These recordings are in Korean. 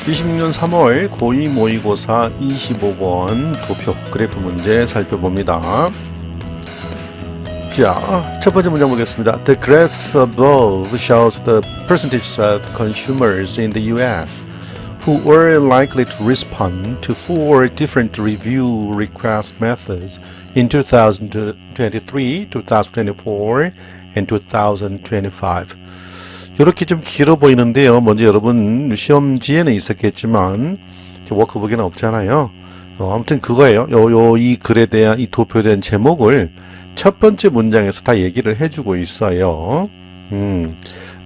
2006년 3월 고2 모의고사 25번 도표 그래프 문제 살펴봅니다. 자, 첫 번째 문제 보겠습니다. The graph above shows the percentage of consumers in the US who were likely to respond to 4 different review request methods in 2023, 2024, and 2025. 이렇게 좀 길어 보이는데요. 먼저 여러분 시험지에는 있었겠지만 워크북에는 없잖아요. 아무튼 그거예요. 이 글에 대한 이 도표에 대한 제목을 첫 번째 문장에서 다 얘기를 해주고 있어요.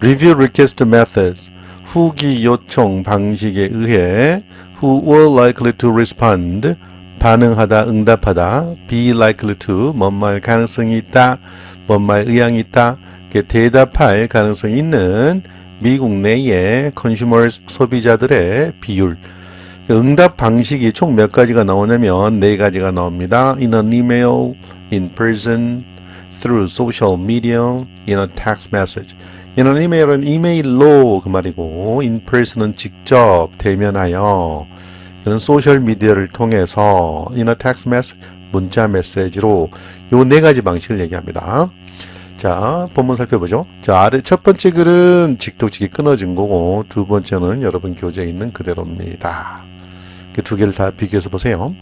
Review request methods 후기 요청 방식에 의해 who were likely to respond 반응하다 응답하다 be likely to 뭔 말 가능성이 있다 뭔 말 의향이 있다 대답할 가능성이 있는 미국 내의 consumers 소비자들의 비율. 응답 방식이 총 몇 가지가 나오냐면 4가지가 나옵니다. In an email, in person, through social media, in a text message. In an email은 이메일로 그 말이고 in person은 직접 대면하여 이런 소셜 미디어를 통해서 in a text message 문자 메시지로 요 4가지 방식을 얘기합니다. 자, 본문 살펴보죠. 자, 아래 첫 번째 글은 직독직이 끊어진 거고 두 번째는 여러분 교재에 있는 그대로입니다. 두 개를 다 비교해서 보세요.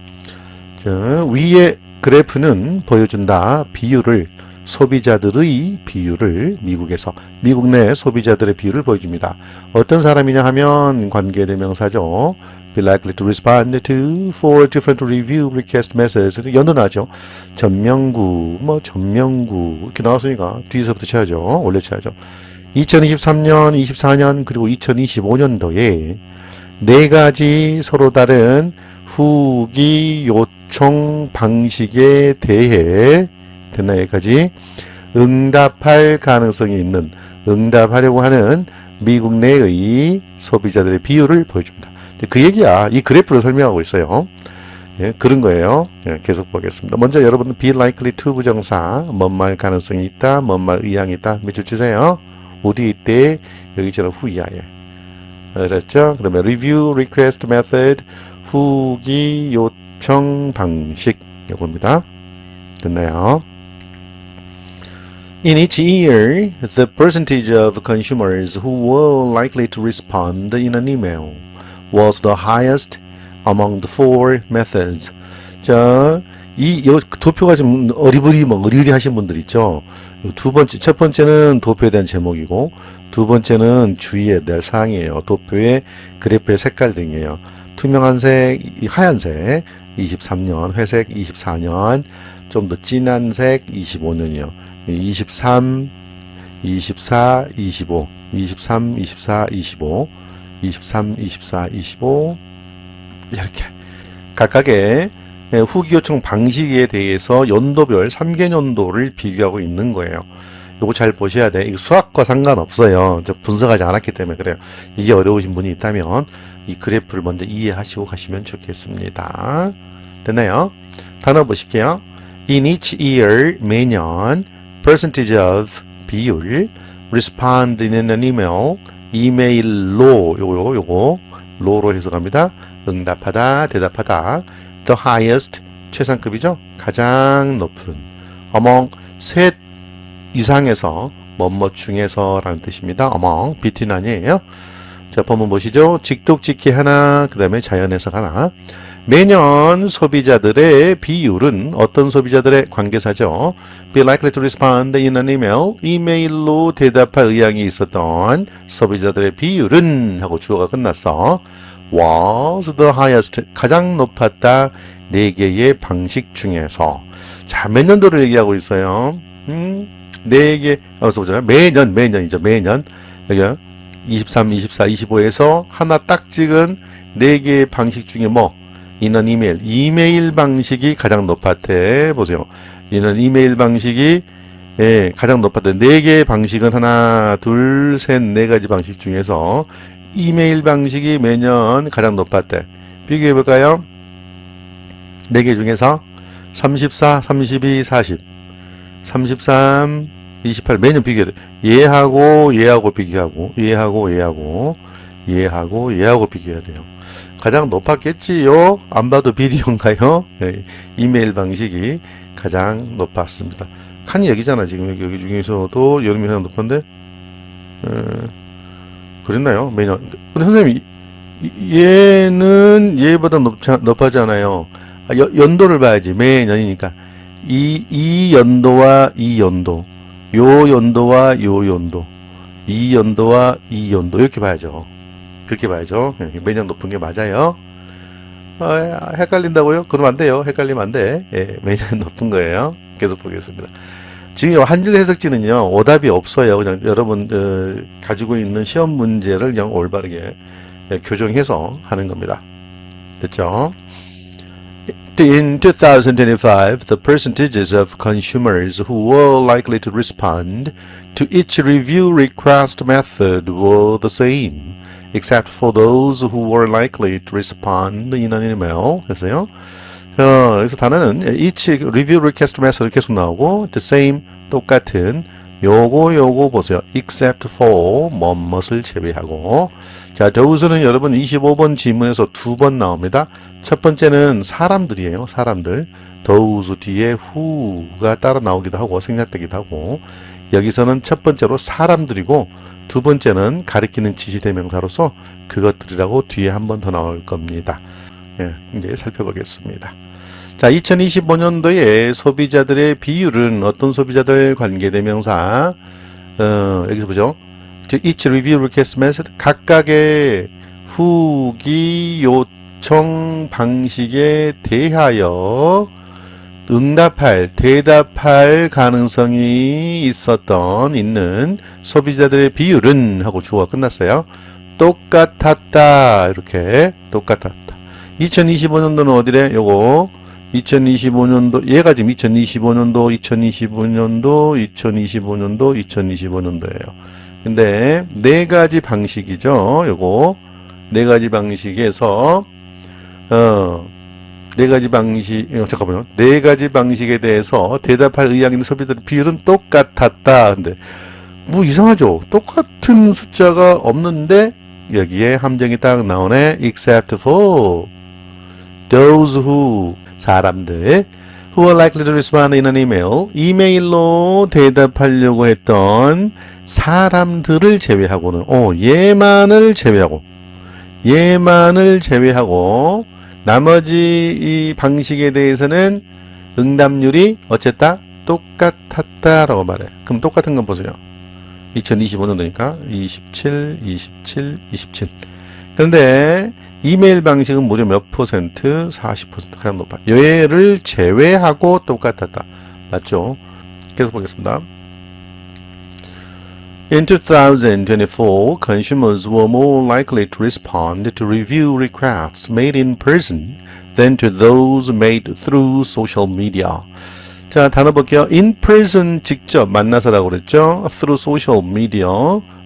자, 위의 그래프는 보여준다. 비율을 소비자들의 비율을 미국 내 소비자들의 비율을 보여줍니다. 어떤 사람이냐 하면 관계대명사죠. Be likely to respond to 4 different review request methods. 연도나죠. 전명구, 이렇게 나왔으니까 뒤에서부터 쳐야죠. 올려 쳐야죠. 2023년, 24년, 그리고 2025년도에 4가지 서로 다른 후기 요청 방식에 대해 됐나 여기까지 응답할 가능성이 있는 응답하려고 하는 미국 내의 소비자들의 비율을 보여줍니다. 그 얘기야. 이 그래프를 설명하고 있어요. 예, 그런 거예요. 예, 계속 보겠습니다. 먼저 여러분 be likely to 부정사 뭔 말 가능성이 있다 뭔 말 의향이 있다 밑줄 치세요. 어디 있대 여기처럼 후이야에 알았죠? 그 다음에 review request method 후기 요청 방식 이겁니다. 됐나요? In each year, the percentage of consumers who were likely to respond in an email was the highest among the 4 methods. 자, 이 도표가 좀 어리버리 하신 분들 있죠. 첫 번째는 도표에 대한 제목이고, 두 번째는 주의해야 될 사항이에요. 도표의 그래프의 색깔 등이에요. 투명한 색, 하얀색 23년, 회색 24년, 좀 더 진한 색 25년이요. 23, 24, 25, 23, 24, 25, 23, 24, 25 이렇게 각각의 후기 요청 방식에 대해서 연도별 3개년도를 비교하고 있는 거예요. 요거 잘 보셔야 돼. 이거 수학과 상관없어요. 저 분석하지 않았기 때문에 그래요. 이게 어려우신 분이 있다면 이 그래프를 먼저 이해하시고 가시면 좋겠습니다. 됐나요? 단어 보실게요. In each year, 매년 percentage of 비율 respond in an email 이메일로 요거 로로 해석합니다. 응답하다 대답하다 the highest 최상급이죠. 가장 높은 among 셋 이상에서 뭐뭐 중에서 라는 뜻입니다. among between 아니에요. 자, 본문 보시죠. 직독직기 하나 그 다음에 자연해석 하나. 매년 소비자들의 비율은 어떤 소비자들의 관계사죠. Be likely to respond in an email. 이메일로 대답할 의향이 있었던 소비자들의 비율은 하고 주어가 끝났어. Was the highest. 가장 높았다. 4개의 방식 중에서. 자, 몇 년도를 얘기하고 있어요. 4개. 어서 보자. 매년이죠. 매년. 여기 23, 24, 25에서 하나 딱 찍은 4개의 방식 중에 이는 이메일 방식이 가장 높았대. 보세요. 이는 이메일 방식이 가장 높았대. 4개의 방식은 하나, 둘, 셋, 4가지 방식 중에서 이메일 방식이 매년 가장 높았대. 비교해 볼까요? 4개 중에서 34, 32, 40, 33, 28 매년 비교해. 얘하고 비교하고 얘하고 얘하고 비교해야 돼요. 가장 높았겠지요? 안 봐도 비디오인가요? 예, 이메일 방식이 가장 높았습니다. 칸이 여기잖아. 지금 여기 중에서도 여름이 가장 높은데 그랬나요? 매년. 근데 선생님 얘는 얘보다 높아잖아요. 연도를 봐야지. 매년이니까 이 연도와 이 연도, 요 연도와 요 연도, 이 연도와 이 연도 이렇게 봐야죠. 그렇게 봐야죠. 매년 높은 게 맞아요. 헷갈린다고요? 그러면 안 돼요. 헷갈리면 안 돼. 예, 매년 높은 거예요. 계속 보겠습니다. 지금 한 줄 해석지는요, 오답이 없어요. 그냥 여러분 가지고 있는 시험 문제를 그냥 올바르게 교정해서 하는 겁니다. 됐죠? In 2025, the percentages of consumers who were likely to respond to each review request method were the same, except for those who were likely to respond in an email. 했어요. 그래서 단어는 each review request method 계속 나오고 the same 똑같은 요거 보세요. except for 뭐뭇을 제외하고. 자, those는 여러분 25번 지문에서 2번 나옵니다. 첫 번째는 사람들이에요. 사람들. those 뒤에 who가 따라 나오기도 하고 생략되기도 하고, 여기서는 첫 번째로 사람들이고 두 번째는 가리키는 지시대명사로서 그것들이라고 뒤에 한 번 더 나올 겁니다. 예, 이제 살펴보겠습니다. 자, 2025년도에 소비자들의 비율은 어떤 소비자들 관계대명사, 여기서 보죠. each review request method, 각각의 후기 요청 방식에 대하여 대답할 가능성이 있는 소비자들의 비율은 하고 주어가 끝났어요. 똑같았다. 이렇게 똑같았다. 2025년도는 어디래? 요거 2025년도, 얘가 지금 2025년도, 2025년도예요. 근데 네 가지 방식이죠. 요거 네 가지 방식에서 네 가지 방식에 대해서 대답할 의향 있는 소비자들의 비율은 똑같았다. 근데 뭐 이상하죠? 똑같은 숫자가 없는데 여기에 함정이 딱 나오네. except for those who, 사람들 who are likely to respond in an email, 이메일로 대답하려고 했던 사람들을 제외하고는 얘만을 제외하고 나머지 이 방식에 대해서는 응답률이 어쨌다? 똑같았다라고 말해. 그럼 똑같은 건 보세요. 2025년도니까 27. 그런데 이메일 방식은 무려 몇 퍼센트? 40% 가장 높아. 얘를 제외하고 똑같았다. 맞죠? 계속 보겠습니다. In 2024, consumers were more likely to respond to review requests made in person than to those made through social media. 자, 단어 볼게요. In person, 직접 만나서라고 그랬죠. Through social media.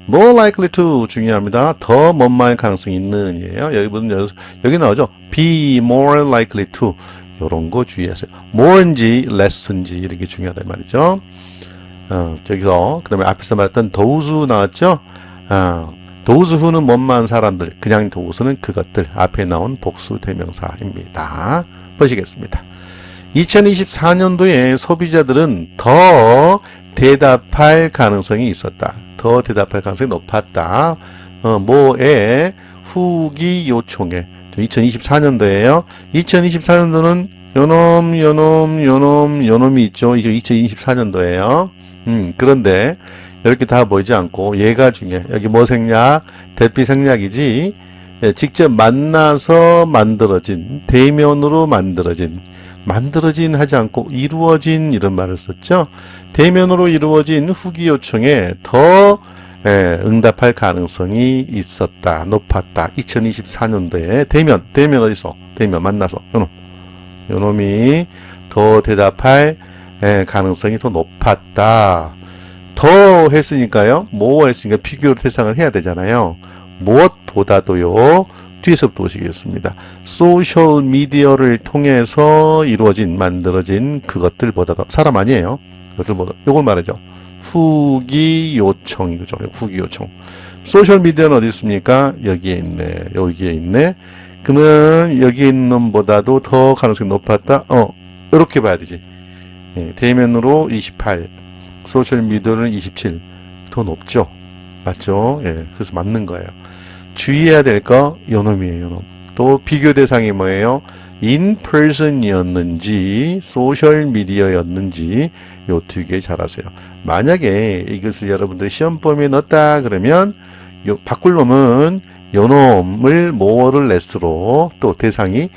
More likely to 중요합니다. 더 뭔말 가능성이 있는 이에요. 여기 나오죠. Be more likely to. 요런 거 주의하세요. more인지 less인지 이렇게 중요하다 말이죠. 저기서 그다음에 앞에서 말했던 those 나왔죠. those who는 뭔만 사람들, 그냥 those는 그것들. 앞에 나온 복수 대명사입니다. 보시겠습니다. 2024년도에 소비자들은 더 대답할 가능성이 있었다. 더 대답할 가능성이 높았다. 뭐에? 후기 요청에. 2024년도에요. 2024년도는 요놈이 있죠. 이제 2024년도에요. 그런데 이렇게 다 보이지 않고 얘가 중에 여기 뭐 생략? 대피 생략이지. 직접 만나서 만들어진, 대면으로 만들어진 하지 않고 이루어진 이런 말을 썼죠. 대면으로 이루어진 후기 요청에 더 응답할 가능성이 있었다. 높았다. 2024년도에 대면 어디서? 대면 만나서 요놈이 더 대답할 가능성이 더 높았다. 더 했으니까요. 뭐 했으니까 비교로 대상을 해야 되잖아요. 무엇보다도요. 뒤에서부터 보시겠습니다. 소셜 미디어를 통해서 만들어진 그것들보다도, 사람 아니에요. 그것들보다, 요걸 말하죠. 후기 요청, 그죠? 후기 요청. 소셜 미디어는 어디 있습니까? 여기에 있네. 여기에 있네. 그러면 여기에 있는 놈보다도 더 가능성이 높았다? 이렇게 봐야 되지. 예, 대면으로 28, 소셜 미디어는 27. 더 높죠? 맞죠? 예, 그래서 맞는 거예요. 주의해야 될 거, 요놈이에요, 요놈. 또 비교 대상이 뭐예요? 인퍼슨이었는지 소셜미디어였는지 요 두 개 잘 아세요. 만약에 이것을 여러분들 시험 범위에 넣었다 그러면 요 바꿀 놈은 요 놈을 more를 less로 또 대상이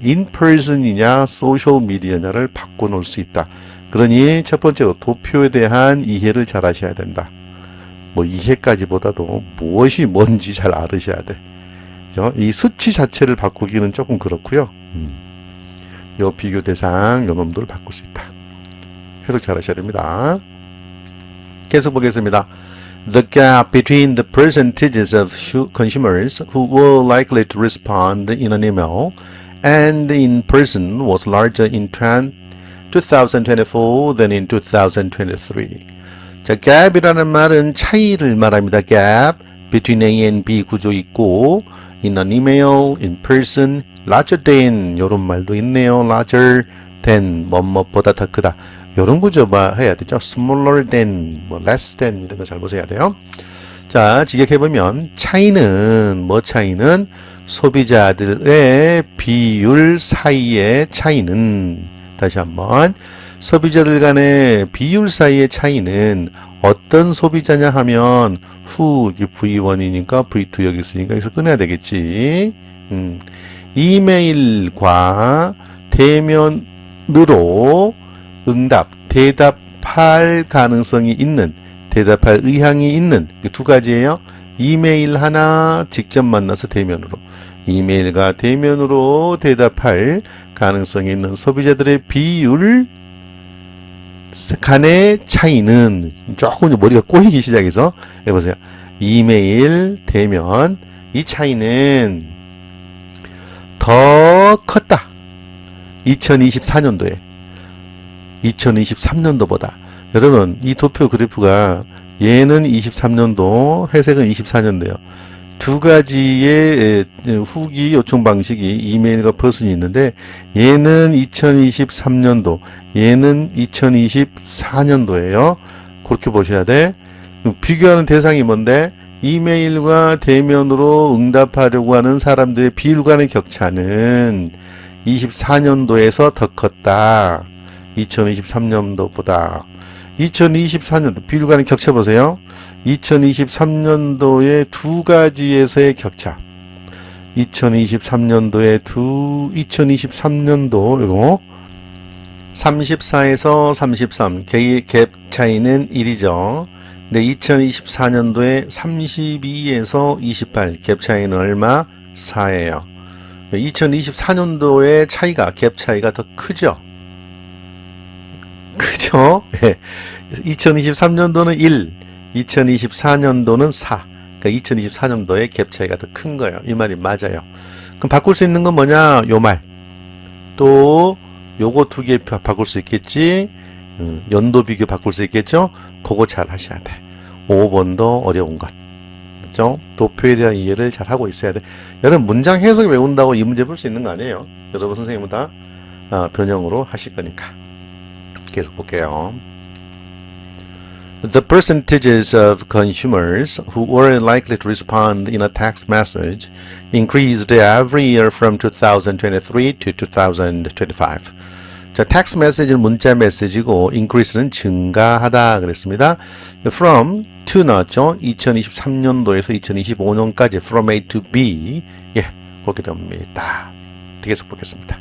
인퍼슨이냐 소셜미디어냐를 바꿔놓을 수 있다. 그러니 첫 번째로 도표에 대한 이해를 잘 하셔야 된다. 뭐 이해까지보다도 무엇이 뭔지 잘 알으셔야 돼. 이 수치 자체를 바꾸기는 조금 그렇고요. 요 비교 대상 요 놈들을 바꿀 수 있다. 해석 잘 하셔야 됩니다. 계속 보겠습니다. The gap between the percentages of consumers who were likely to respond in an email and in person was larger in 2024 than in 2023. 자, gap이라는 말은 차이를 말합니다. gap between A and B 구조 있고 in an email, in person, larger than 이런 말도 있네요. larger than 뭐뭐보다 더 크다. 이런 구조 해야 되죠. smaller than, 뭐 less than 이런 거 잘 보셔야 돼요. 자, 직역해보면 차이는 뭐 차이는 소비자들의 비율 사이의 차이는 다시 한번 소비자들 간의 비율 사이의 차이는 어떤 소비자냐 하면 후 V1이니까 V2 여기 있으니까 여기서 끊어야 되겠지. 이메일과 대면으로 대답할 가능성이 있는, 대답할 의향이 있는 그 두 가지예요. 이메일 하나 직접 만나서 대면으로, 이메일과 대면으로 대답할 가능성이 있는 소비자들의 비율 간의 차이는 조금 머리가 꼬이기 시작해서 해보세요. 이메일, 대면 이 차이는 더 컸다. 2024년도에 2023년도보다. 여러분 이 도표 그래프가 얘는 23년도, 회색은 24년도예요. 두 가지의 후기 요청 방식이 이메일과 퍼슨이 있는데 얘는 2023년도, 얘는 2024년도예요. 그렇게 보셔야 돼. 비교하는 대상이 뭔데? 이메일과 대면으로 응답하려고 하는 사람들의 비율 간의 격차는 24년도에서 더 컸다. 2023년도보다. 2024년도 비율 간의 격차 보세요. 2023년도에 두 가지에서의 격차. 2023년도에 2023년도 이거 34에서 33 갭 차이는 1이죠. 근데 2024년도에 32에서 28 갭 차이는 얼마? 4예요. 2024년도의 차이가 갭 차이가 더 크죠. 그죠? 네. 2023년도는 1, 2024년도는 4. 그러니까 2024년도에 갭 차이가 더 큰 거예요. 이 말이 맞아요. 그럼 바꿀 수 있는 건 뭐냐? 요 말. 또 요거 두 개 바꿀 수 있겠지. 연도 비교 바꿀 수 있겠죠. 그거 잘 하셔야 돼. 5번도 어려운 것. 그죠? 도표에 대한 이해를 잘 하고 있어야 돼. 여러분 문장 해석 외운다고 이 문제 풀 수 있는 거 아니에요. 여러분 선생님은 다 변형으로 하실 거니까. 계속 볼게요. The percentages of consumers who were likely to respond in a text message increased every year from 2023 to 2025. 자, text message는 문자 메시지고 increase는 증가하다 그랬습니다. From to 나왔죠. 2023년도에서 2025년까지 from A to B 그렇게 됩니다. 계속 보겠습니다.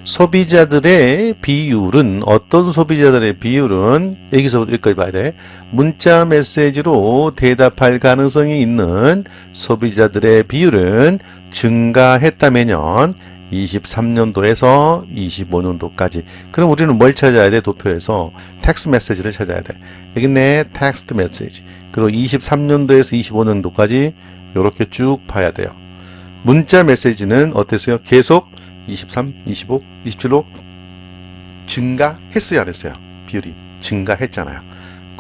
소비자들의 비율은 어떤 소비자들의 비율은 여기까지 봐야 돼. 문자 메시지로 대답할 가능성이 있는 소비자들의 비율은 증가했다면 23년도에서 25년도까지. 그럼 우리는 뭘 찾아야 돼? 도표에서 텍스트 메시지를 찾아야 돼. 여기 있네. 텍스트 메시지. 그리고 23년도에서 25년도까지 이렇게 쭉 봐야 돼요. 문자 메시지는 어땠어요? 계속 23, 25, 27로 증가했어요, 안 했어요? 비율이 증가했잖아요.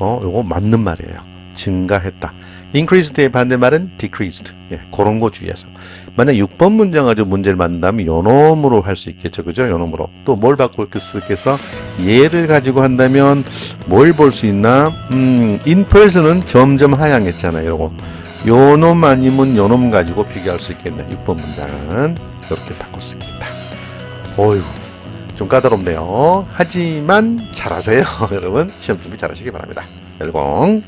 요거 맞는 말이에요. 증가했다. increased의 반대말은 decreased. 예, 그런 거 주의해서. 만약 6번 문장 가지고 문제를 만든다면 요놈으로 할 수 있겠죠. 그죠? 요놈으로. 또 뭘 바꿀 수 있겠어? 얘를 가지고 한다면 뭘 볼 수 있나? in person은 점점 하향했잖아요. 요거. 요놈 아니면 요놈 가지고 비교할 수 있겠네. 6번 문장은 이렇게 바꿀 수 있겠다. 어휴, 좀 까다롭네요. 하지만 잘하세요. 여러분, 시험 준비 잘하시기 바랍니다. 열공.